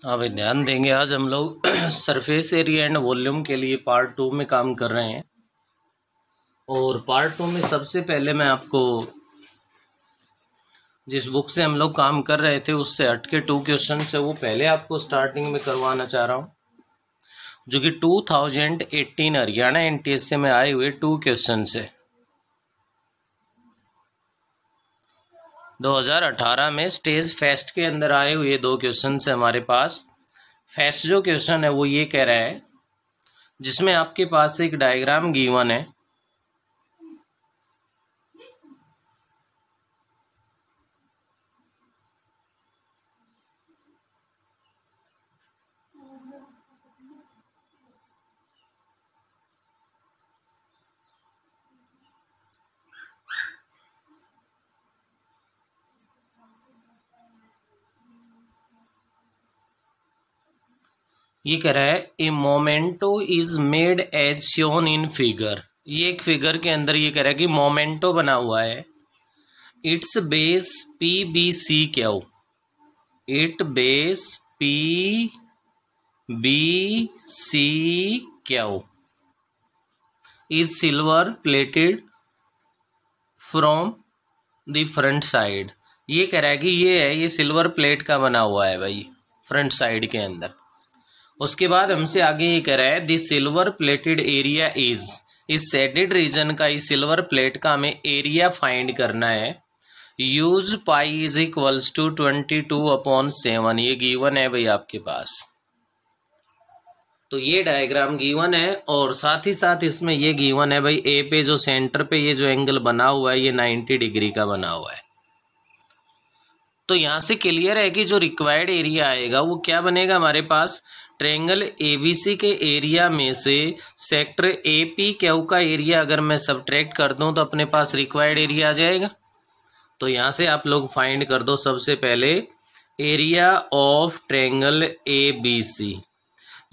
अब ध्यान देंगे, आज हम लोग सरफेस एरिया एंड वॉल्यूम के लिए पार्ट 2 में काम कर रहे हैं। और पार्ट 2 में सबसे पहले मैं आपको जिस बुक से हम लोग काम कर रहे थे उससे हटके 2 क्वेश्चन है वो पहले आपको स्टार्टिंग में करवाना चाह रहा हूँ, जो कि 2018 हरियाणा NTSC में आए हुए 2 क्वेश्चन है। 2018 में स्टेज फेस्ट के अंदर आए हुए 2 क्वेश्चन है हमारे पास। फेस्ट जो क्वेश्चन है वो ये कह रहा है, जिसमें आपके पास एक डायग्राम गिवन है, ये कह रहा है a memento is made as shown in figure. ये एक फिगर के अंदर ये कह रहा है कि मोमेंटो बना हुआ है, it's base PBC Q, it base PBC Q is silver plated from the front side. ये कह रहा है कि ये सिल्वर प्लेट का बना हुआ है भाई फ्रंट साइड के अंदर। उसके बाद हमसे आगे ये कह रहा है दिस सिल्वर प्लेटेड एरिया इस शेडेड रीजन का, इस सिल्वर प्लेट का हमें एरिया फाइंड करना है। Use pi is equals to 22/7। ये गिवन है भाई आपके पास, तो ये डायग्राम गिवन है और साथ ही साथ इसमें ये गिवन है भाई ए पे जो सेंटर पे ये जो एंगल बना हुआ है ये 90 डिग्री का बना हुआ है। तो यहाँ से क्लियर है कि जो रिक्वायर्ड एरिया आएगा वो क्या बनेगा हमारे पास, ट्रायंगल ABC के एरिया में से सेक्टर APQ का एरिया अगर मैं सब्ट्रैक्ट कर दूं तो अपने पास रिक्वायर्ड एरिया आ जाएगा। तो यहाँ से आप लोग फाइंड कर दो सबसे पहले एरिया ऑफ ट्रायंगल ABC।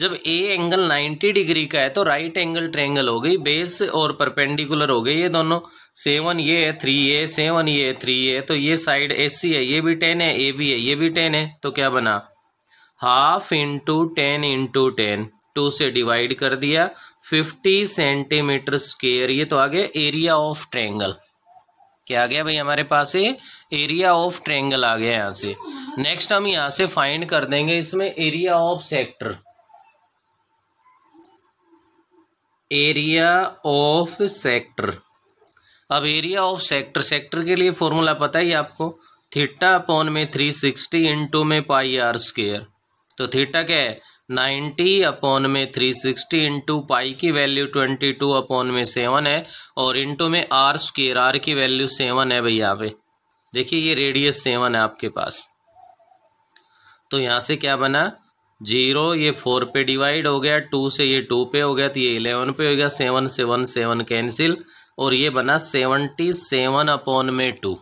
जब A एंगल 90 डिग्री का है तो राइट एंगल ट्रायंगल हो गई, बेस और परपेंडिकुलर हो गई ये दोनों। 7 ये है, 3 ये, 7 ये, 3 ये, तो ये साइड AC है, ये भी 10 है, A भी है, ये भी 10 है, तो क्या बना, हाफ इंटू 10 इंटू 10, 2 से डिवाइड कर दिया, 50 सेंटीमीटर स्क्वायर। ये तो आ गया एरिया ऑफ ट्रायंगल। क्या आ गया भाई हमारे पास, एरिया ऑफ ट्रायंगल आ गया यहाँ से। नेक्स्ट हम यहाँ से फाइंड कर देंगे इसमें area of sector, area of sector. अब एरिया ऑफ सेक्टर, सेक्टर के लिए फॉर्मूला पता ही आपको, थीटा अपॉन में 360 इंटू में पाई आर स्क्वायर। तो थीटा क्या है 90 अपॉन में 360 इंटू पाई की वैल्यू 22 अपॉन में 7 है, और इंटू में आर स्क्वायर, आर की वैल्यू 7 है भाई। यहाँ पे देखिए ये रेडियस 7 है आपके पास, तो यहाँ से क्या बना 0, ये 4 पे डिवाइड हो गया, 2 से ये 2 पे हो गया, तो ये 11 पे हो गया, 7 7 7 कैंसिल, और ये बना 77 अपॉन में 2।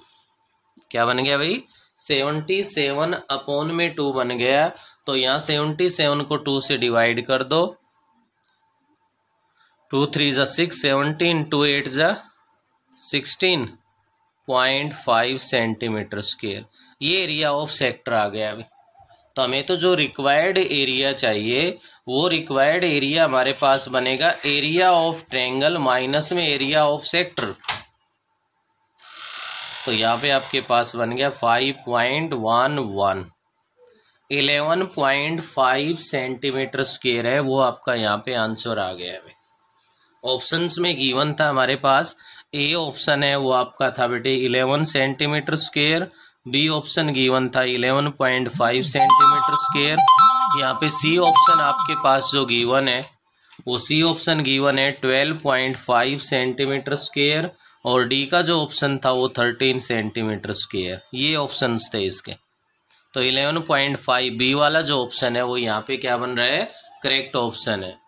क्या बन गया भाई 77 अपॉन में 2 बन गया। तो यहाँ 77 को 2 से डिवाइड कर दो, 2 3 जा 6, 17, 2 8 जा 16.5 सेंटीमीटर स्क्वायर। ये एरिया ऑफ सेक्टर आ गया अभी। तो हमें तो जो रिक्वायर्ड एरिया चाहिए वो रिक्वायर्ड एरिया हमारे पास बनेगा एरिया ऑफ ट्रायंगल माइनस में एरिया ऑफ सेक्टर। तो यहाँ पे आपके पास बन गया 5.11, 11.5 सेंटीमीटर स्क्वायर है, वो आपका यहाँ पे आंसर आ गया है। ऑप्शंस में गिवन था हमारे पास, ए ऑप्शन है वो आपका था बेटे 11 centimetre square, B option given था 11.5 सेंटीमीटर स्क्वायर। यहाँ पे सी ऑप्शन आपके पास जो गिवन है वो सी ऑप्शन गिवन है 12.5 सेंटीमीटर स्क्वायर, और डी का जो ऑप्शन था वो 13 सेंटीमीटर स्क्वायर। ये ऑप्शंस थे इसके। तो 11.5 बी वाला जो ऑप्शन है वो यहाँ पे क्या बन रहा है, करेक्ट ऑप्शन है।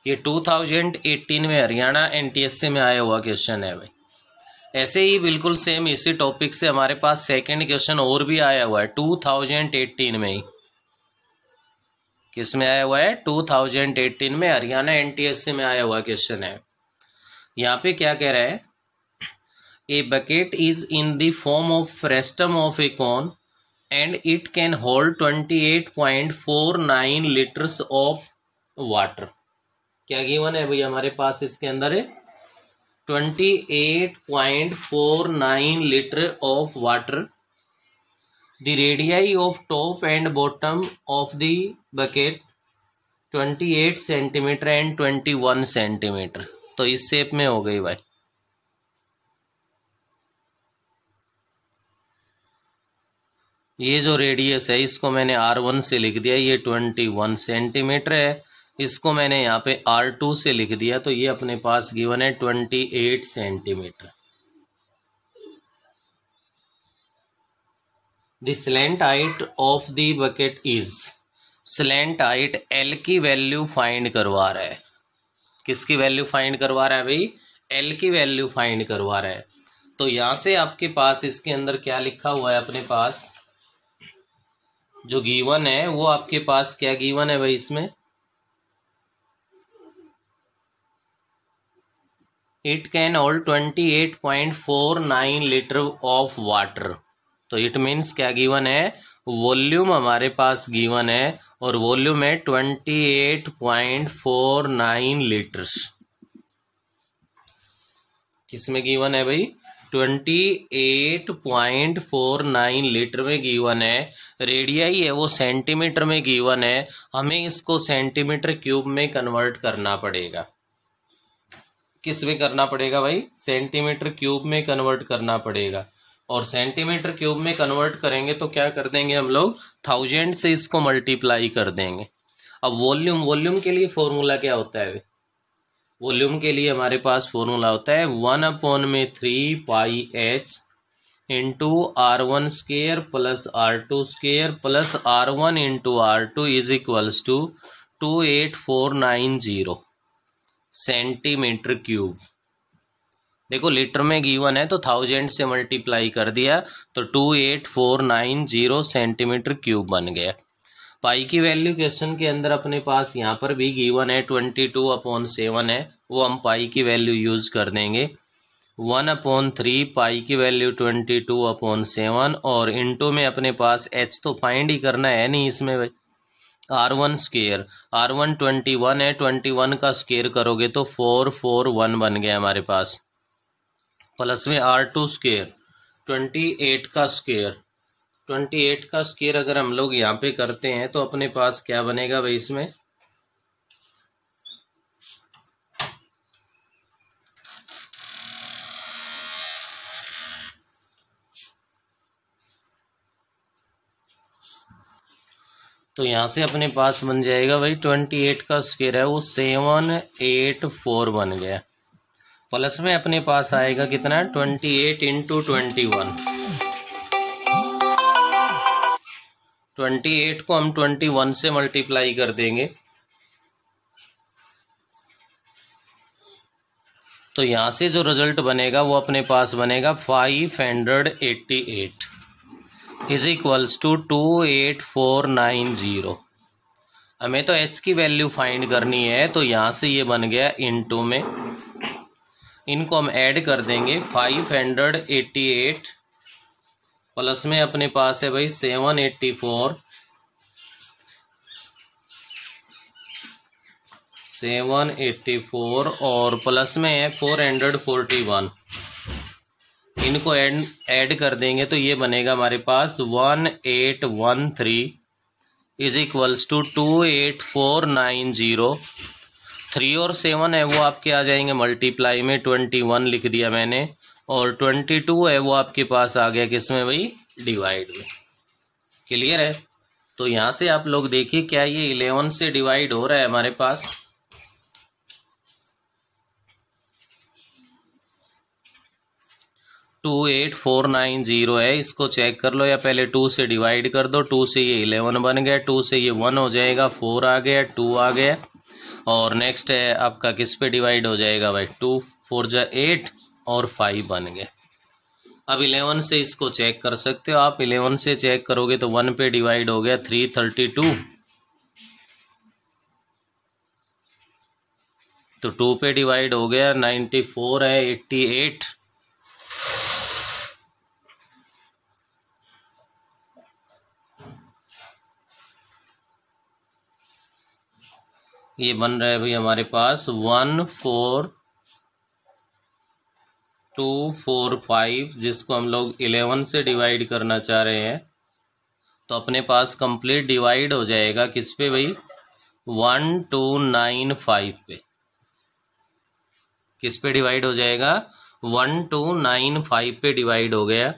ये 2018 में हरियाणा NTSC में आया हुआ क्वेश्चन है भाई। ऐसे ही बिल्कुल सेम इसी टॉपिक से हमारे पास सेकंड क्वेश्चन और भी आया हुआ है 2018 में ही। किस में आया हुआ है, 2018 में हरियाणा NTSC में आया हुआ क्वेश्चन है। यहाँ पे क्या कह रहा है, a bucket is in the form of frustum of a cone and it can hold 28.49 litres of water. क्या गिवन है भैया हमारे पास इसके अंदर है 28.49 litre of water. The radii of top and bottom of the bucket 28 centimetre and 21 centimetre. तो इस शेप में हो गई भाई। ये जो रेडियस है इसको मैंने R1 से लिख दिया, ये 21 सेंटीमीटर है। इसको मैंने यहाँ पे R2 से लिख दिया, तो ये अपने पास गिवन है 28 centimetre. The slant height of the bucket is, slant height L की वैल्यू फाइंड करवा रहा है। किसकी वैल्यू फाइंड करवा रहा है भाई? L की वैल्यू फाइंड करवा रहा है। तो यहाँ से आपके पास इसके अंदर क्या लिखा हुआ है, अपने पास जो गिवन है वो आपके पास क्या गिवन है भाई? इसमें it can hold 28.49 litre of water. तो इट मीन्स क्या गिवन है? वॉल्यूम हमारे पास गिवन है और वॉल्यूम है 28.49 लीटर्स। किसमें गिवन है भाई? 28.49 लीटर में गिवन है। रेडियाई है वो सेंटीमीटर में गिवन है। हमें इसको सेंटीमीटर क्यूब में कन्वर्ट करना पड़ेगा। किस में करना पड़ेगा भाई? सेंटीमीटर क्यूब में कन्वर्ट करना पड़ेगा। और सेंटीमीटर क्यूब में कन्वर्ट करेंगे तो क्या कर देंगे हम लोग? 1000 से इसको मल्टीप्लाई कर देंगे। अब वॉल्यूम के लिए फॉर्मूला क्या होता है? वॉल्यूम के लिए हमारे पास फॉर्मूला होता है 1/3 pi h into R1 square plus R2 square plus R1 into R2 is equals to 28490 centimetre cube. देखो लीटर में गिवन है तो 1000 से मल्टीप्लाई कर दिया तो 28490 सेंटीमीटर क्यूब बन गया। पाई की वैल्यू क्वेश्चन के अंदर अपने पास यहाँ पर भी गिवन है 22/7 है, वो हम पाई की वैल्यू यूज कर देंगे। 1/3 पाई की वैल्यू 22/7 और इनटू में अपने पास h तो फाइंड ही करना है नहीं इसमें भाई। R1 स्क्वेयर, R1 21 है, 21 का स्क्वेयर करोगे तो 441 बन गया हमारे पास। प्लस में R2 स्क्वेयर 28 का स्क्वेयर, 28 का स्क्वेयर अगर हम लोग यहाँ पे करते हैं तो अपने पास क्या बनेगा भाई? इसमें तो यहाँ से अपने पास बन जाएगा भाई 28 का स्क्वेयर है वो 784 बन गया। प्लस में अपने पास आएगा कितना? 28 इंटू 21। 28 को हम 21 से मल्टीप्लाई कर देंगे तो यहाँ से जो रिजल्ट बनेगा वो अपने पास बनेगा 588 इज इक्वल्स टू 28490। हमें तो h की वैल्यू फाइंड करनी है तो यहाँ से ये बन गया इनटू में, इनको हम ऐड कर देंगे 588 प्लस में अपने पास है भाई 784 और प्लस में है 441। इनको ऐड कर देंगे तो ये बनेगा हमारे पास 1813 इज इक्वल्स टू 28490। 3 और 7 है वो आपके आ जाएंगे मल्टीप्लाई में, 21 लिख दिया मैंने, और 22 है वो आपके पास आ गया किसमें भाई? डिवाइड में। क्लियर है? तो यहाँ से आप लोग देखिए क्या ये 11 से डिवाइड हो रहा है हमारे पास? 28490 है, इसको चेक कर लो या पहले 2 से डिवाइड कर दो। 2 से ये 11 बन गया, 2 से ये 1 हो जाएगा, 4 आ गया, 2 आ गया, और नेक्स्ट है आपका किस पे डिवाइड हो जाएगा भाई? 2 4 जा 8 और 5 बन गए। अब 11 से इसको चेक कर सकते हो आप। 11 से चेक करोगे तो 1 पे डिवाइड हो गया 332, तो 2 पे डिवाइड हो गया 94 है 88, ये बन रहा है भाई हमारे पास 14245, जिसको हम लोग 11 से डिवाइड करना चाह रहे हैं। तो अपने पास कंप्लीट डिवाइड हो जाएगा किस पे भाई, 1295 पे। किस पे डिवाइड हो जाएगा, 1295 पे डिवाइड हो गया।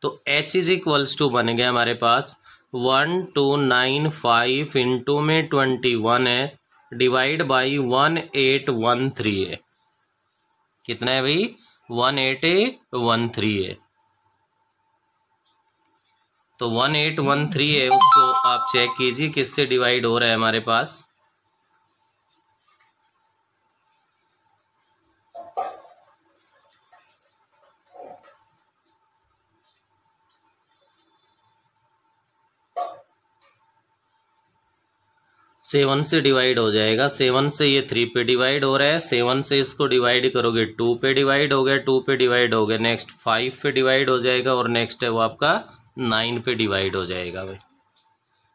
तो h इज इक्वल्स टू बन गया हमारे पास 1295 इंटू में 21 है, डिवाइड बाई 1813 है। कितना है भाई, 1813 है। तो 1813 है, उसको आप चेक कीजिए किससे डिवाइड हो रहा है हमारे पास। सेवन से डिवाइड हो जाएगा, 7 से ये 3 पे डिवाइड हो रहा है, 7 से इसको डिवाइड करोगे 2 पे डिवाइड हो गया, 2 पे डिवाइड हो गया, नेक्स्ट 5 पे डिवाइड हो जाएगा, और नेक्स्ट है वो आपका 9 पे डिवाइड हो जाएगा भाई।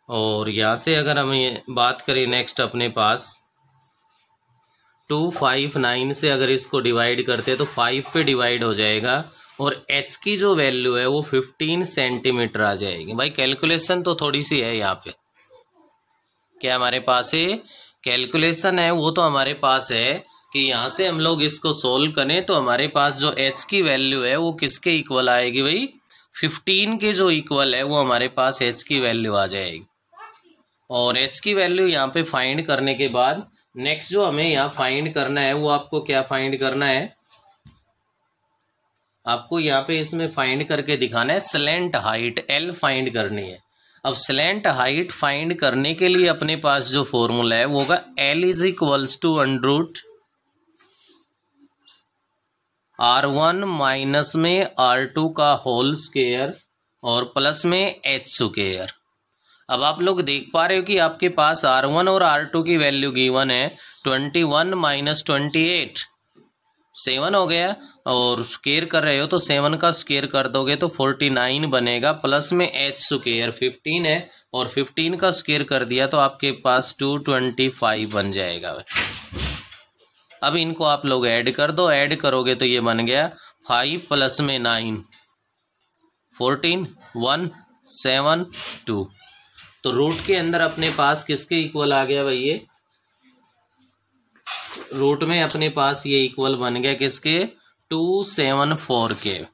और यहाँ से अगर हम ये बात करें नेक्स्ट अपने पास 259 से अगर इसको डिवाइड करते हैं तो 5 पे डिवाइड हो जाएगा, और h की जो वैल्यू है वो 15 सेंटीमीटर आ जाएगी। भाई कैलकुलेशन तो थोड़ी सी है यहाँ पे, क्या हमारे पास है कैलकुलेशन है, वो तो हमारे पास है कि यहाँ से हम लोग इसको सोल्व करें तो हमारे पास जो h की वैल्यू है वो किसके इक्वल आएगी भाई, 15 के जो इक्वल है वो हमारे पास h की वैल्यू आ जाएगी। और h की वैल्यू यहाँ पे फाइंड करने के बाद नेक्स्ट जो हमें यहाँ फाइंड करना है वो आपको क्या फाइंड करना है, आपको यहाँ पे इसमें फाइंड करके दिखाना है स्लैंट हाइट L फाइंड करनी है। अब स्लैंट हाइट फाइंड करने के लिए अपने पास जो फॉर्मूला है वो होगा L is equals to under root R1 minus में R2 का होल स्क्वायर और प्लस में h स्क्वायर। अब आप लोग देख पा रहे हो कि आपके पास R1 और R2 की वैल्यू गिवन है 21 माइनस 28, 7 हो गया, और स्क्वायर कर रहे हो तो 7 का स्क्वायर कर दोगे तो 49 बनेगा, प्लस में h स्क्वायर 15 है, और 15 का स्क्वायर कर दिया तो आपके पास 225 बन जाएगा। अब इनको आप लोग ऐड कर दो, ऐड करोगे तो ये बन गया 5 प्लस में 9 14 1 7 2। तो रूट के अंदर अपने पास किसके इक्वल आ गया भाई, ये रूट में अपने पास ये इक्वल बन गया किसके, 274 के।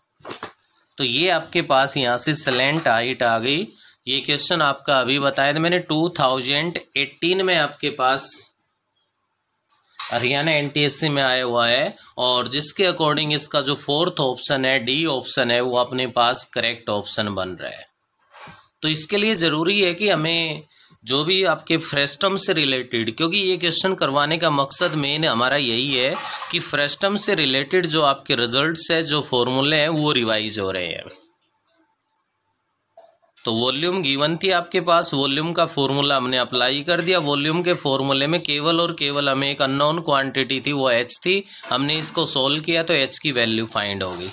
तो ये आपके पास यहाँ से स्लैंट हाइट आ गई। ये क्वेश्चन आपका अभी बताया था मैंने 2018 में आपके पास हरियाणा NTSC में आया हुआ है, और जिसके अकॉर्डिंग इसका जो फोर्थ ऑप्शन है डी ऑप्शन है वो अपने पास करेक्ट ऑप्शन बन रहा है। तो इसके लिए ज़रूरी है कि हमें जो भी आपके फ्रेस्टम से रिलेटेड, क्योंकि ये क्वेश्चन करवाने का मकसद मेन हमारा यही है कि फ्रेस्टम से रिलेटेड जो आपके रिजल्ट्स है, जो फॉर्मूले हैं वो रिवाइज हो रहे हैं। तो वॉल्यूम गिवन थी आपके पास, वॉल्यूम का फॉर्मूला हमने अप्लाई कर दिया। वॉल्यूम के फॉर्मूले में केवल और केवल हमें एक अननोन क्वांटिटी थी वो h थी, हमने इसको सोल्व किया तो h की वैल्यू फाइंड हो गई।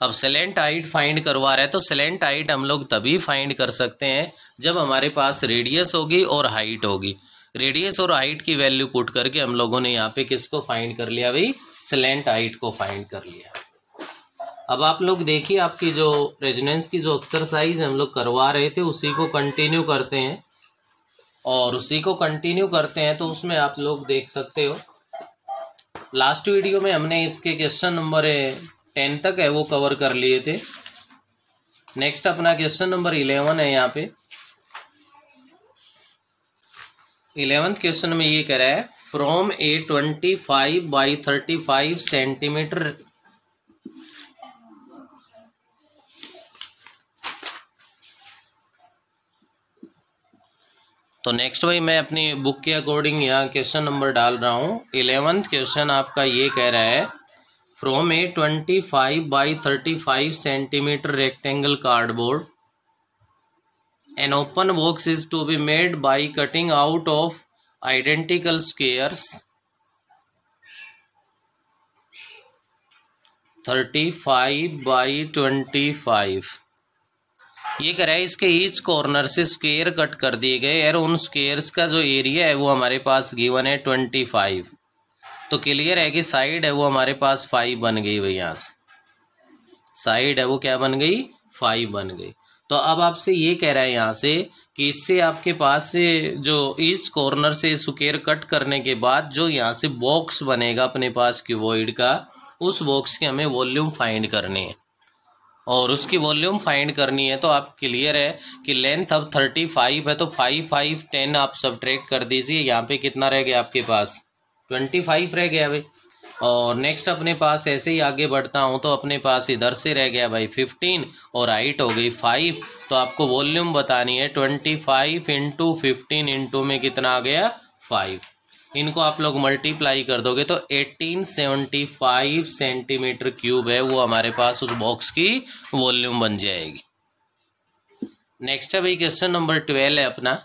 अब स्लैंट हाइट फाइंड करवा रहा है तो स्लैंट हाइट हम लोग तभी फाइंड कर सकते हैं जब हमारे पास रेडियस होगी और हाइट होगी। रेडियस और हाइट की वैल्यू पुट करके हम लोगों ने यहाँ पे किसको फाइंड कर लिया भाई, स्लैंट हाइट को फाइंड कर लिया। अब आप लोग देखिए, आपकी जो रेजोनेंस की जो एक्सरसाइज हम लोग करवा रहे थे उसी को कंटिन्यू करते हैं, और उसी को कंटिन्यू करते हैं तो उसमें आप लोग देख सकते हो लास्ट वीडियो में हमने इसके क्वेश्चन नंबर 10 तक है वो कवर कर लिए थे। नेक्स्ट अपना क्वेश्चन नंबर 11 है। यहाँ पे 11th क्वेश्चन में ये कह रहा है फ्रॉम ए 25 बाई 35 सेंटीमीटर तो नेक्स्ट भाई मैं अपनी बुक के अकॉर्डिंग यहाँ क्वेश्चन नंबर डाल रहा हूँ। 11th क्वेश्चन आपका ये कह रहा है from a 25 by 35 centimetre rectangle cardboard an open box is to be made by cutting out of identical squares 35 by 25 ये कह रहा है इसके ईच कॉर्नर से स्क्वायर कट कर दिए गए और उन स्क्वायर्स का जो एरिया है वो हमारे पास गिवन है 25। तो क्लियर है कि साइड है वो हमारे पास 5 बन गई भाई। यहाँ से साइड है वो क्या बन गई, 5 बन गई। तो अब आपसे ये कह रहा है यहाँ से कि इससे आपके पास से जो इस कॉर्नर से स्क्वायर कट करने के बाद जो यहाँ से बॉक्स बनेगा अपने पास क्यूबॉइड का, उस बॉक्स की हमें वॉल्यूम फाइंड करनी है। और उसकी वॉल्यूम फाइंड करनी है तो आप क्लियर है कि लेंथ अब 35 है, तो 5 5 10 आप सब्ट्रैक्ट कर दीजिए। यहाँ पे कितना रह गया आपके पास, 25 रह गया भाई। और नेक्स्ट अपने पास ऐसे ही आगे बढ़ता हूँ तो अपने पास इधर से रह गया भाई 15 और हाइट हो गई 5। तो आपको वॉल्यूम बतानी है 25 इंटू 15 इंटू में कितना आ गया 5। इनको आप लोग मल्टीप्लाई कर दोगे तो 1875 सेंटीमीटर क्यूब है वो हमारे पास उस बॉक्स की वॉल्यूम बन जाएगी। नेक्स्ट है भाई क्वेश्चन नंबर 12 है अपना।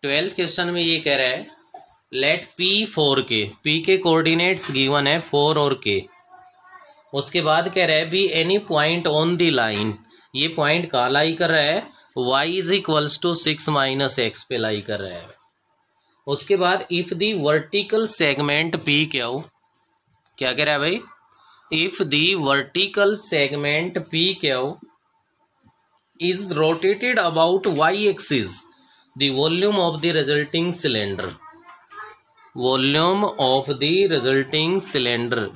12th क्वेश्चन में ये कह रहा है लेट पी 4K, पी के कोऑर्डिनेट्स गिवन है 4 और K। उसके बाद कह रहा है B any point on the line, ये पॉइंट कहाँ लाई कर रहा है, y is equals to 6 minus x पे लाई कर रहा है। उसके बाद if the vertical segment P Q, क्या कह रहा है भाई, if the vertical segment P Q is rotated about y axis the volume of the resulting cylinder, volume of the resulting cylinder.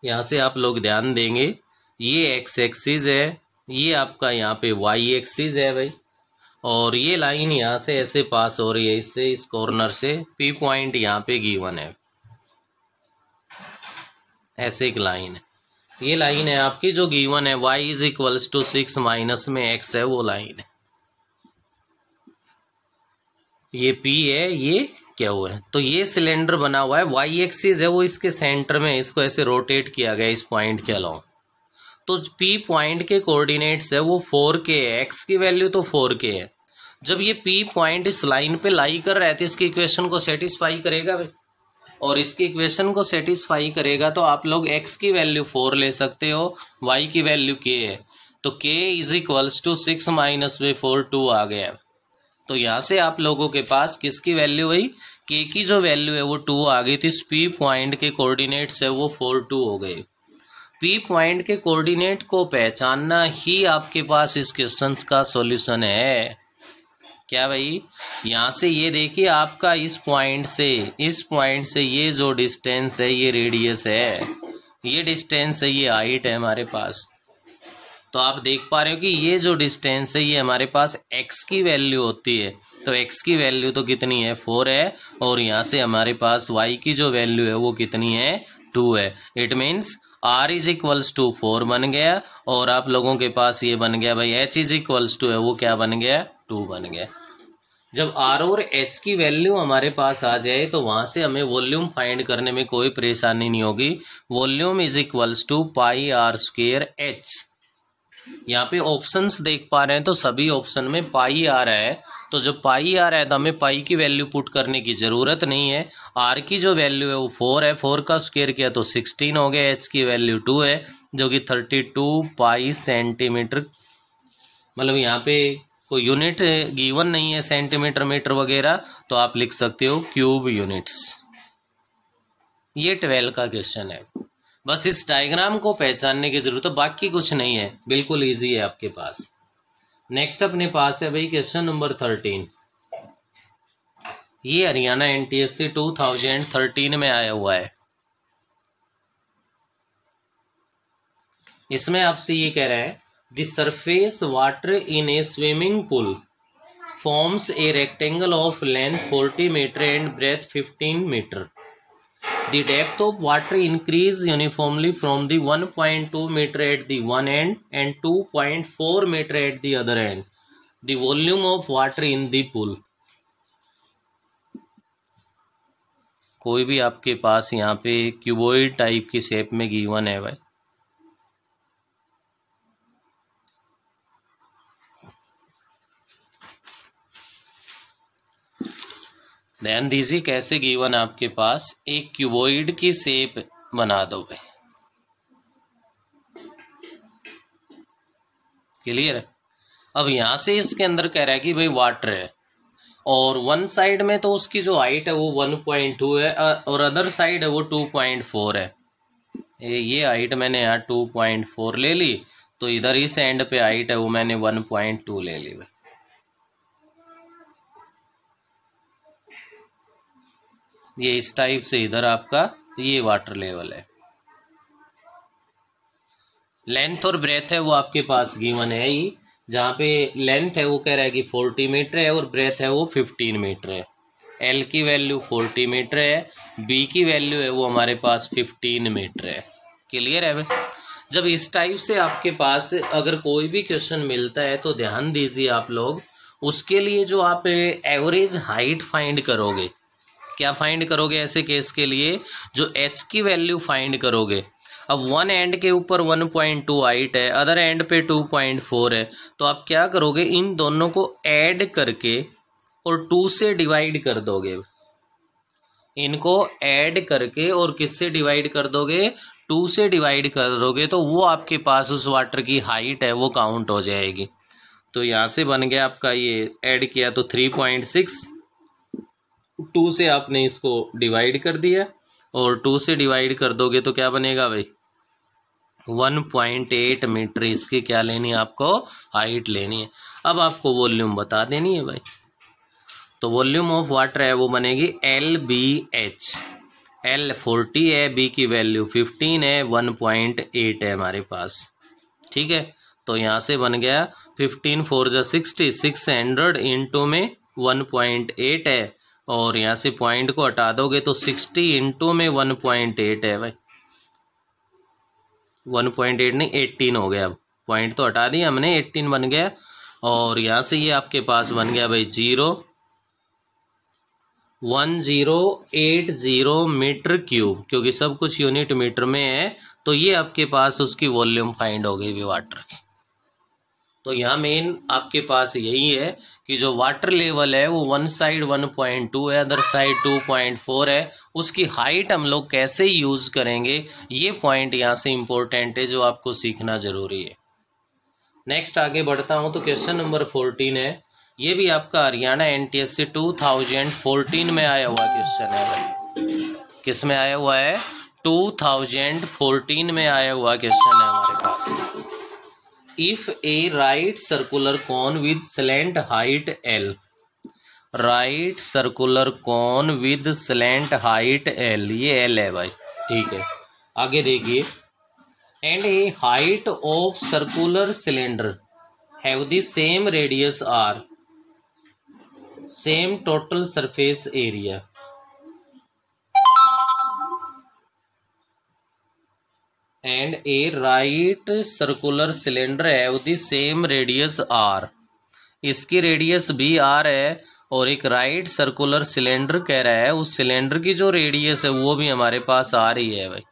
यहां से आप लोग ध्यान देंगे ये एक्स एक्सिस है, ये आपका यहाँ पे वाई एक्सिस है भाई, और ये लाइन यहाँ से ऐसे पास हो रही है इससे, इस कॉर्नर से पी पॉइंट यहाँ पे गिवन है, ऐसे एक लाइन है। ये लाइन है आपकी जो गिवन है y is equals to 6 minus में x है वो लाइन है। ये P है, ये Q है। तो ये सिलेंडर बना हुआ है, y एक्सिस है वो इसके सेंटर में, इसको ऐसे रोटेट किया गया इस पॉइंट के अलावा। तो P पॉइंट के कोऑर्डिनेट्स है वो 4K है, x की वैल्यू तो 4K है। जब ये P पॉइंट इस लाइन पे लाई कर रहा है तो इसकी इक्वेशन को सेटिस्फाई करेगा भाई, और इसकी इक्वेशन को सेटिस्फाई करेगा तो आप लोग x की वैल्यू 4 ले सकते हो, y की वैल्यू k है। तो k is equals to 6 minus में 4 2 आ गया। तो यहाँ से आप लोगों के पास किसकी वैल्यू हुई, k की जो वैल्यू है वो 2 आ गई थी। इस p पॉइंट के कोऑर्डिनेट्स है वो 4 2 हो गए। p पॉइंट के कोऑर्डिनेट को पहचानना ही आपके पास इस क्वेश्चन का सॉल्यूशन है। क्या भाई, यहाँ से ये देखिए आपका इस पॉइंट से ये जो डिस्टेंस है ये रेडियस है, ये डिस्टेंस है ये हाइट है हमारे पास। तो आप देख पा रहे हो कि ये जो डिस्टेंस है ये हमारे पास x की वैल्यू होती है, तो x की वैल्यू तो कितनी है 4 है, और यहाँ से हमारे पास y की जो वैल्यू है वो कितनी है 2 है। It means r is equals to 4 बन गया, और आप लोगों के पास ये बन गया भाई h इज इक्वल्स टू है वो क्या बन गया 2 बन गया। जब r और h की वैल्यू हमारे पास आ जाए तो वहां से हमें वॉल्यूम फाइंड करने में कोई परेशानी नहीं होगी। Volume is equals to pi are square h। यहाँ पे ऑप्शंस देख पा रहे हैं तो सभी ऑप्शन में पाई आ रहा है, तो जब पाई आ रहा है तो हमें पाई की वैल्यू पुट करने की ज़रूरत नहीं है। आर की जो वैल्यू है वो 4 है, 4 का स्क्वायर किया तो 16 हो गया। एच की वैल्यू 2 है जो कि 32 पाई सेंटीमीटर, मतलब यहाँ पे कोई यूनिट गिवन नहीं है सेंटीमीटर मीटर वगैरह, तो आप लिख सकते हो क्यूब यूनिट्स। ये 12 का क्वेश्चन है। बस इस डायग्राम को पहचानने की जरूरत है, बाकी कुछ नहीं है, बिल्कुल इजी है आपके पास। नेक्स्ट अपने पास है भाई क्वेश्चन नंबर 13। ये हरियाणा एनटीएससी 2013 में आया हुआ है। इसमें आपसे ये कह रहा है the surface water in a swimming pool forms a rectangle of length 40 metre and breadth 15 metre. The depth of water increase uniformly from the 1.2 meter at the one end and 2.4 meter at the other end. The volume of water in the pool. कोई भी आपके पास यहाँ पे cuboid type की shape में given है भाई, ध्यान दीजिए कैसे गिवन आपके पास, एक क्यूबॉइड की शेप बना दो भाई। क्लियर है। अब यहाँ से इसके अंदर कह रहा है कि भाई वाटर है, और वन साइड में तो उसकी जो हाइट है वो 1.2 है और अदर साइड है वो 2.4 है। ये हाइट मैंने यहाँ 2.4 ले ली, तो इधर इस एंड पे हाइट है वो मैंने 1.2 ले ली भाई। ये इस टाइप से इधर आपका ये वाटर लेवल है। लेंथ और ब्रेथ है वो आपके पास गिवन है ही, जहाँ पे लेंथ है वो कह रहा है कि 40 मीटर है और ब्रेथ है वो 15 मीटर है। एल की वैल्यू 40 मीटर है, बी की वैल्यू है वो हमारे पास 15 मीटर है। क्लियर है भाई। जब इस टाइप से आपके पास अगर कोई भी क्वेश्चन मिलता है तो ध्यान दीजिए आप लोग, उसके लिए जो आप एवरेज हाइट फाइंड करोगे, क्या फाइंड करोगे ऐसे केस के लिए, जो एच की वैल्यू फाइंड करोगे। अब वन एंड के ऊपर 1.2 हाइट है, अदर एंड पे 2.4 है, तो आप क्या करोगे, इन दोनों को ऐड करके और 2 से डिवाइड कर दोगे। इनको ऐड करके और किससे डिवाइड कर दोगे, 2 से डिवाइड कर दोगे, तो वो आपके पास उस वाटर की हाइट है वो काउंट हो जाएगी। तो यहाँ से बन गया आपका, ये ऐड किया तो 3.6, 2 से आपने इसको डिवाइड कर दिया और 2 से डिवाइड कर दोगे तो क्या बनेगा भाई, 1.8 मीटर इसकी क्या लेनी है आपको, हाइट लेनी है। अब आपको वॉल्यूम बता देनी है भाई। तो वॉल्यूम ऑफ वाटर है वो बनेगी LBH। L 40 है, B की वैल्यू 15 है, 1.8 है हमारे पास। ठीक है, तो यहाँ से बन गया 15 4 जा 60, 600 इंटू में 1.8 है, और यहाँ से पॉइंट को हटा दोगे तो 60 इंटू में 1.8 है भाई। 1.8 नहीं 18 हो गया। अब पॉइंट तो हटा दिया हमने, 18 बन गया, और यहाँ से ये आपके पास बन गया भाई 0.1080 मीटर क्यूब, क्योंकि सब कुछ यूनिट मीटर में है, तो ये आपके पास उसकी वॉल्यूम फाइंड हो गई वाटर की। तो यहाँ मेन आपके पास यही है कि जो वाटर लेवल है वो वन साइड 1.2 है, अदर साइड 2.4 है, उसकी हाइट हम लोग कैसे यूज़ करेंगे, ये पॉइंट यहाँ से इम्पोर्टेंट है जो आपको सीखना ज़रूरी है। नेक्स्ट आगे बढ़ता हूँ तो क्वेश्चन नंबर 14 है। ये भी आपका हरियाणा NTSC 2014 में आया हुआ क्वेश्चन है भाई। किस में आया हुआ है, 2014 में आया हुआ क्वेश्चन है हमारे पास। If a right circular cone with slant height L, right circular cone with slant height L, ये L है भाई, ठीक है। आगे देखिए, and a height of circular cylinder have the same radius R, same total surface area, and a right circular cylinder have the same radius R, इसकी radius भी R है, और एक राइट सर्कुलर सिलेंडर कह रहा है, उस सिलेंडर की जो रेडियस है वो भी हमारे पास R ही है भाई।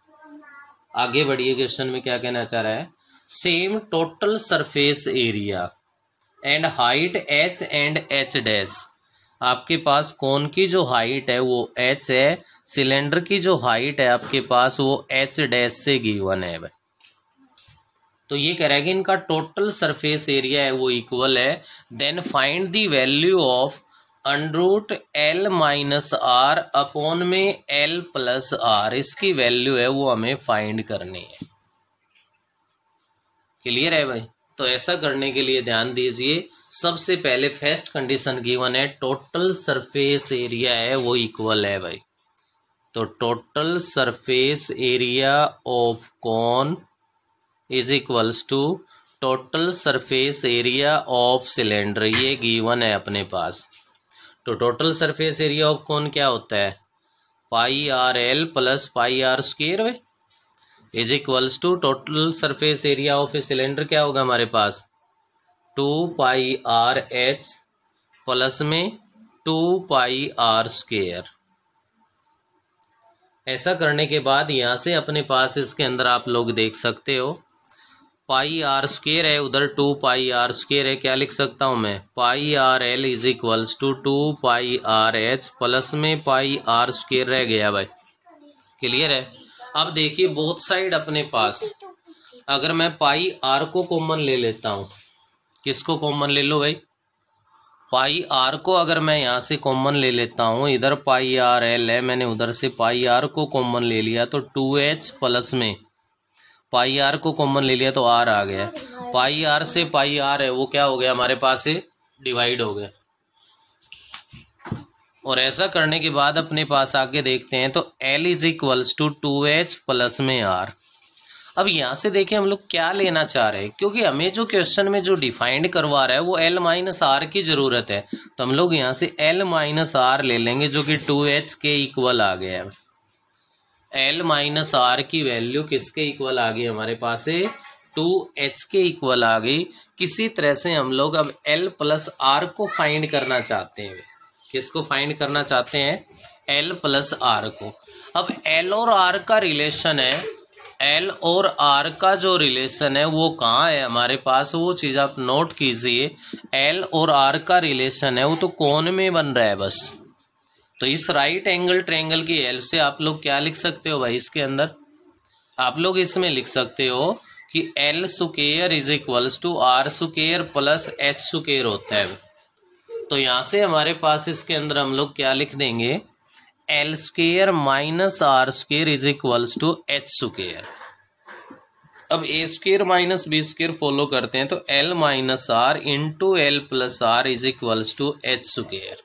आगे बढ़िए, क्वेश्चन में क्या कहना चाह रहा है, same total surface area and height H and H dash, आपके पास कोन की जो हाइट है वो H है, सिलेंडर की जो हाइट है आपके पास वो H डैश से गिवन है भाई। तो ये कह रहा है कि इनका टोटल सरफेस एरिया है वो इक्वल है। Then find the value of under root L minus R upon में L प्लस R, इसकी वैल्यू है वो हमें फाइंड करनी है। क्लियर है भाई। तो ऐसा करने के लिए ध्यान दीजिए, सबसे पहले फर्स्ट कंडीशन गिवन है, टोटल सरफेस एरिया है वो इक्वल है भाई। तो total surface area of cone is equals to total surface area of cylinder, ये गिवन है अपने पास। तो total surface area of cone क्या होता है, pi r l plus pi are square भाई, is equals to total surface area of a cylinder क्या होगा हमारे पास, 2 पाई आर एच प्लस में 2 पाई आर स्क्वायर। ऐसा करने के बाद यहाँ से अपने पास इसके अंदर आप लोग देख सकते हो, पाई आर स्क्वायर है, उधर 2 पाई आर स्क्वायर है, क्या लिख सकता हूँ मैं, pi r l is equals to 2 pi r h plus में पाई आर स्क्वायर रह गया भाई। क्लियर है। अब देखिए बोथ साइड अपने पास, अगर मैं पाई आर को कॉमन ले लेता हूँ किसको कॉमन ले लो भाई, पाई आर को अगर मैं यहाँ से कॉमन ले लेता हूँ, इधर पाई आर एल है, मैंने उधर से पाई आर को कॉमन ले लिया तो 2h प्लस में पाई आर को कॉमन ले लिया तो आर आ गया। पाई आर से पाई आर है वो क्या हो गया हमारे पास से डिवाइड हो गया। और ऐसा करने के बाद अपने पास आके देखते हैं तो L is equals to 2h plus में R। अब यहाँ से देखें हम लोग क्या लेना चाह रहे हैं, क्योंकि हमें जो क्वेश्चन में जो डिफाइंड करवा रहा है वो L माइनस आर की ज़रूरत है, तो हम लोग यहाँ से L माइनस आर ले लेंगे जो कि 2h के इक्वल आ गया है। L माइनस आर की वैल्यू किसके इक्वल आ गई हमारे पास से 2h के इक्वल आ गई। किसी तरह से हम लोग अब L प्लस आर को फाइंड करना चाहते हैं। किसको फाइंड करना चाहते हैं, L प्लस आर को। अब L और R का रिलेशन है, L और R का जो रिलेशन है वो कहाँ है हमारे पास, वो चीज़ आप नोट कीजिए। L और R का रिलेशन है वो तो कोण में बन रहा है बस। तो इस राइट एंगल ट्रायंगल की हेल्प से आप लोग क्या लिख सकते हो भाई, इसके अंदर आप लोग इसमें लिख सकते हो कि L square is equals to R square plus H square होता है। तो यहाँ से हमारे पास इसके अंदर हम लोग क्या लिख देंगे, L square minus R square is equals to H square. अब A square minus B square follow करते हैं तो L minus R into L plus R is equals to H square.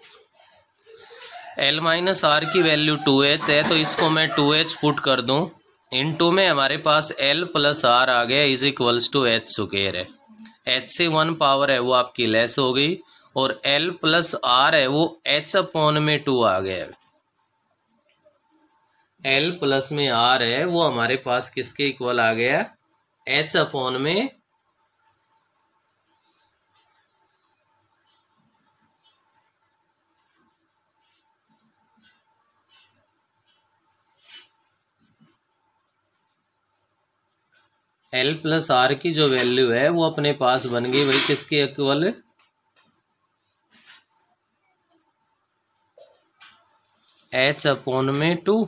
L minus R की value 2h है तो इसको मैं 2h put कर दूं, इंटू में हमारे पास L प्लस R आ गया is equals to H square है। H से 1 पावर है वो आपकी लेस हो गई और L प्लस R है वो H अपॉन में 2 आ गया है। L प्लस में R है वो हमारे पास किसके इक्वल आ गया, H अपॉन में L प्लस R की जो वैल्यू है वो अपने पास बन गई भाई किसके इक्वल, H अपॉन में 2।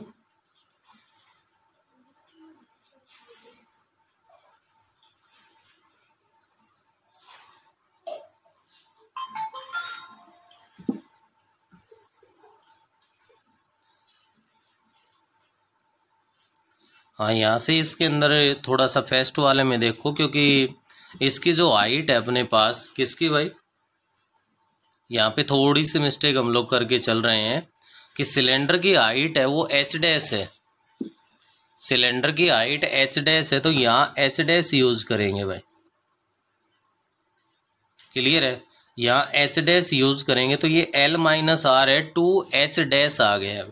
हाँ यहाँ से इसके अंदर थोड़ा सा फेस्ट वाले में देखो, क्योंकि इसकी जो हाइट है अपने पास किसकी भाई, यहाँ पे थोड़ी सी मिस्टेक हम लोग करके चल रहे हैं कि सिलेंडर की हाइट है वो h डैश है, सिलेंडर की हाइट h डैश है तो यहाँ h डैश यूज करेंगे भाई, क्लियर है। यहाँ h डैश यूज करेंगे तो ये L माइनस आर है 2h डैश आ गया,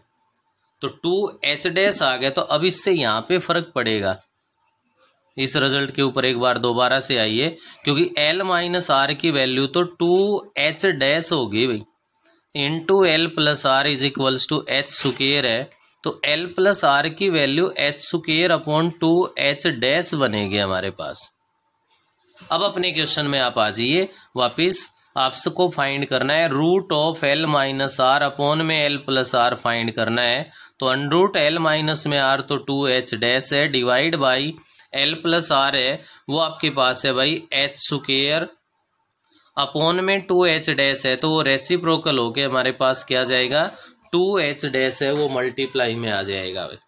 तो 2h डैश आ गया तो अब इससे यहाँ पे फर्क पड़ेगा। इस रिजल्ट के ऊपर एक बार दोबारा से आइए, क्योंकि L माइनस आर की वैल्यू तो 2h डैश होगी भाई, into L plus R is equals to H square है, तो L प्लस आर की value H square upon 2h dash बनेगी हमारे पास। अब अपने क्वेश्चन में आप आ जाइए वापिस, आपको फाइंड करना है root of L minus R upon में L प्लस आर फाइंड करना है। तो अनरूट L माइनस में R तो 2h डैश है, divide by L plus R है वो आपके पास है भाई H स्क्वायर अपॉन में 2h डैश है, तो वो रेसिप्रोकल होके हमारे पास क्या जाएगा 2h डैश है वो मल्टीप्लाई में आ जाएगा भाई।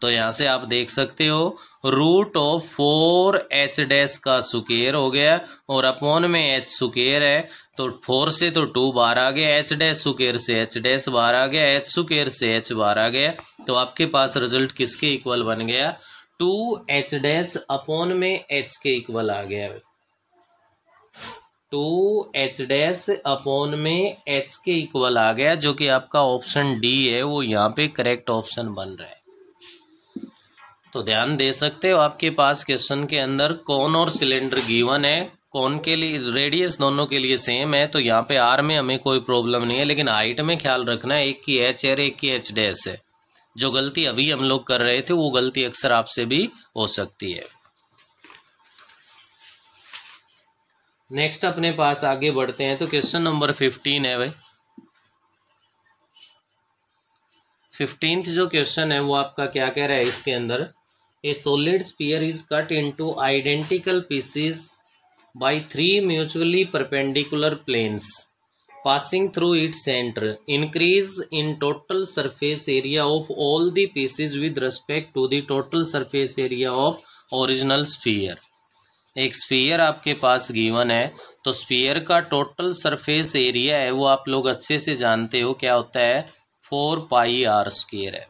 तो यहाँ से आप देख सकते हो रूट ऑफ 4h डैश का स्क्वायर हो गया और अपॉन में h स्क्वायर है, तो 4 से तो 2 बाहर आ गया, h डैश स्क्वायर से h डैश बाहर आ गया, h स्क्वायर से h बाहर आ गया, तो आपके पास रिजल्ट किसके इक्वल बन गया 2h डैश अपॉन में h के इक्वल आ गया, 2h डैश अपॉन में h के इक्वल आ गया, जो कि आपका ऑप्शन डी है वो यहाँ पे करेक्ट ऑप्शन बन रहा है। तो ध्यान दे सकते हो आपके पास क्वेश्चन के अंदर कोन और सिलेंडर गिवन है, कोन के लिए रेडियस दोनों के लिए सेम है, तो यहाँ पे आर में हमें कोई प्रॉब्लम नहीं है, लेकिन हाइट में ख्याल रखना है एक की h है एक की h डैश है। जो गलती अभी हम लोग कर रहे थे वो गलती अक्सर आपसे भी हो सकती है। नेक्स्ट अपने पास आगे बढ़ते हैं तो क्वेश्चन नंबर 15 है भाई। 15th जो क्वेश्चन है वो आपका क्या कह रहा है इसके अंदर, a solid sphere is cut into identical pieces by 3 mutually perpendicular planes passing through its center, increase in total surface area of all the pieces with respect to the total surface area of original sphere। एक sphere आपके पास given है, तो sphere का total surface area है वो आप लोग अच्छे से जानते हो क्या होता है, 4 पाई आर स्क्वायर है।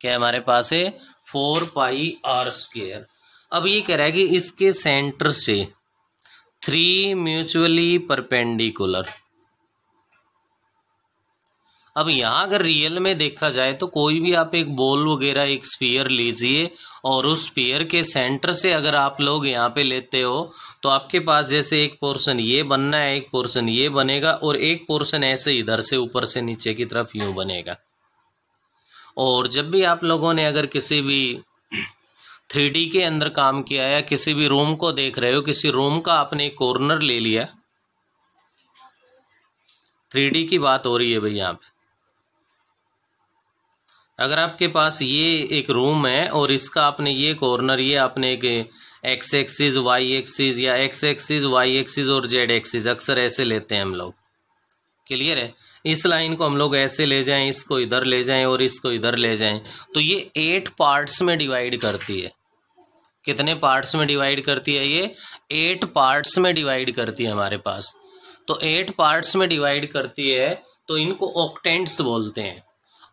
क्या हमारे पास है, 4 पाई आर स्क्वायर। अब ये कह रहा है कि इसके सेंटर से 3 म्यूचुअली परपेंडिकुलर। अब यहाँ अगर रियल में देखा जाए तो कोई भी आप एक बॉल वगैरह एक स्फीयर लीजिए और उस स्फीयर के सेंटर से अगर आप लोग यहाँ पे लेते हो तो आपके पास जैसे एक पोर्शन ये बनना है, एक पोर्शन ये बनेगा और एक पोर्शन ऐसे इधर से ऊपर से नीचे की तरफ यूं बनेगा। और जब भी आप लोगों ने अगर किसी भी 3D के अंदर काम किया है, किसी भी रूम को देख रहे हो, किसी रूम का आपने एक कॉर्नर ले लिया, 3D की बात हो रही है भाई यहाँ पे। अगर आपके पास ये एक रूम है और इसका आपने ये कॉर्नर, ये आपने एक एक्स एक्सिस, वाई एक्सिस या एक्स एक्सिस, वाई एक्सिस और जेड एक्सिस, अक्सर ऐसे लेते हैं हम लोग, क्लियर है। इस लाइन को हम लोग ऐसे ले जाएं, इसको इधर ले जाएं और इसको इधर ले जाएं, तो ये 8 पार्ट्स में डिवाइड करती है। कितने पार्ट्स में डिवाइड करती है ये, 8 पार्ट्स में डिवाइड करती है हमारे पास। तो 8 पार्ट्स में डिवाइड करती है तो इनको ऑक्टेंट्स बोलते हैं।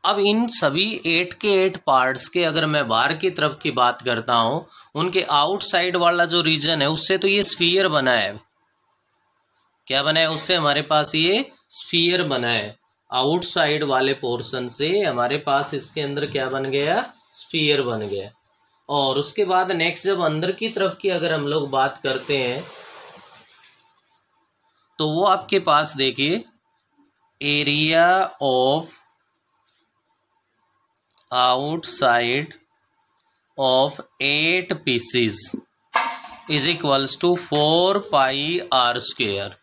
अब इन सभी 8 के 8 पार्ट्स के अगर मैं बाहर की तरफ की बात करता हूं, उनके आउटसाइड वाला जो रीजन है उससे तो ये स्फीयर बना है। क्या बना है, उससे हमारे पास ये स्फीयर बना है। आउटसाइड वाले पोर्शन से हमारे पास इसके अंदर क्या बन गया, स्फीयर बन गया। और उसके बाद नेक्स्ट जब अंदर की तरफ की अगर हम लोग बात करते हैं तो वो आपके पास देखिए, area of outside of 8 pieces is equals to 4 pi are square.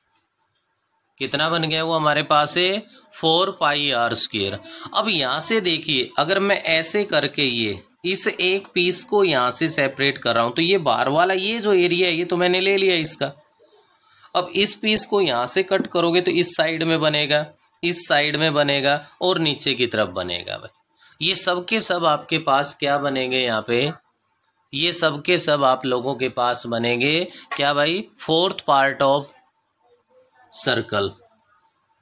कितना बन गया वो हमारे पास है, 4 पाई आर स्क्वायर। अब यहां से देखिए, अगर मैं ऐसे करके ये इस एक पीस को यहां से सेपरेट कर रहा हूं तो ये बाहर वाला ये जो एरिया है ये तो मैंने ले लिया इसका। अब इस पीस को यहां से कट करोगे तो इस साइड में बनेगा, इस साइड में बनेगा और नीचे की तरफ बनेगा। ये सब के सब आपके पास क्या बनेंगे यहाँ पे, ये सब के सब आप लोगों के पास बनेंगे क्या भाई, 4th पार्ट ऑफ सर्कल।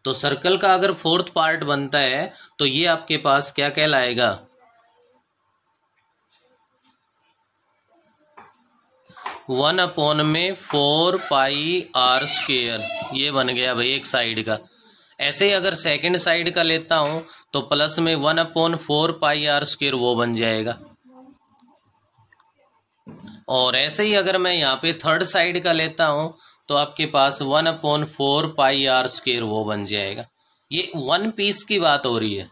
तो सर्कल का अगर 4th पार्ट बनता है तो ये आपके पास क्या कहलाएगा, 1/4 पाई आर स्क्वायर, ये बन गया भाई एक साइड का। ऐसे ही अगर सेकंड साइड का लेता हूं तो प्लस में 1/4 पाई आर स्क्वायर वो बन जाएगा। और ऐसे ही अगर मैं यहाँ पे थर्ड साइड का लेता हूं तो आपके पास 1/4 पाई आर स्क्वायर वो बन जाएगा। ये 1 पीस की बात हो रही है,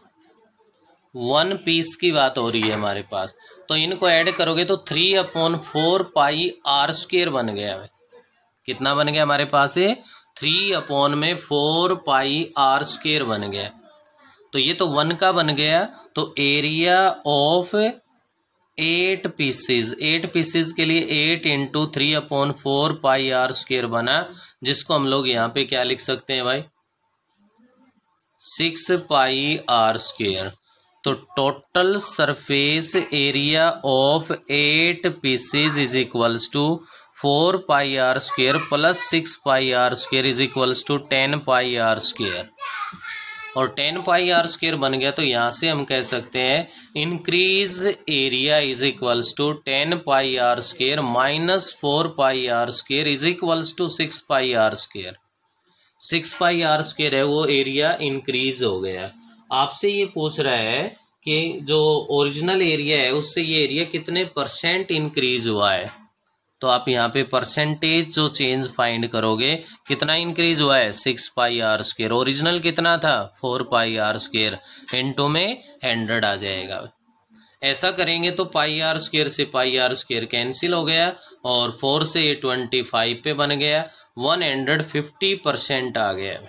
1 पीस की बात हो रही है हमारे पास। तो इनको ऐड करोगे तो 3/4 पाई आर स्क्वायर बन गया है। कितना बन गया हमारे पास है, 3/4 पाई आर स्क्वायर बन गया। तो ये तो 1 का बन गया। तो एरिया ऑफ 8 पीसेस, 8 पीसेस के लिए 8 × 3/4 पाई आर स्क्वायर बना, जिसको हम लोग यहाँ पे क्या लिख सकते हैं भाई, 6 पाई आर स्क्वायर। तो total surface area of 8 pieces is equals to 4 pi are square plus 6 pi are square is equals to 10 pi are square. और 10 पाई आर स्क्वायर बन गया तो यहाँ से हम कह सकते हैं increase area is equals to 10 pi are square minus 4 pi are square is equals to 6 pi are square. 6 pi are square है वो एरिया इंक्रीज हो गया। आपसे ये पूछ रहा है कि जो ओरिजिनल एरिया है उससे ये एरिया कितने % इंक्रीज हुआ है। तो आप यहाँ पे परसेंटेज जो चेंज फाइंड करोगे, कितना इंक्रीज हुआ है, 6 पाई आर स्क्वायर। ओरिजिनल कितना था, 4 पाई आर स्क्वायर, इनटू में 100 आ जाएगा। ऐसा करेंगे तो पाई आर स्क्वायर से पाई आर स्क्वायर कैंसिल हो गया और 4 से 25 पे बन गया, 150% आ गया।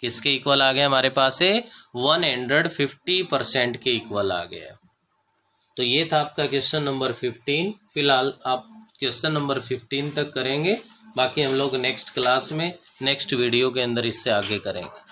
किसके इक्वल आ गया हमारे पास है, 150% के इक्वल आ गया। तो ये था आपका क्वेश्चन नंबर 15। फिलहाल आप क्वेश्चन नंबर 15 तक करेंगे बाकी हम लोग नेक्स्ट क्लास में नेक्स्ट वीडियो के अंदर इससे आगे करेंगे।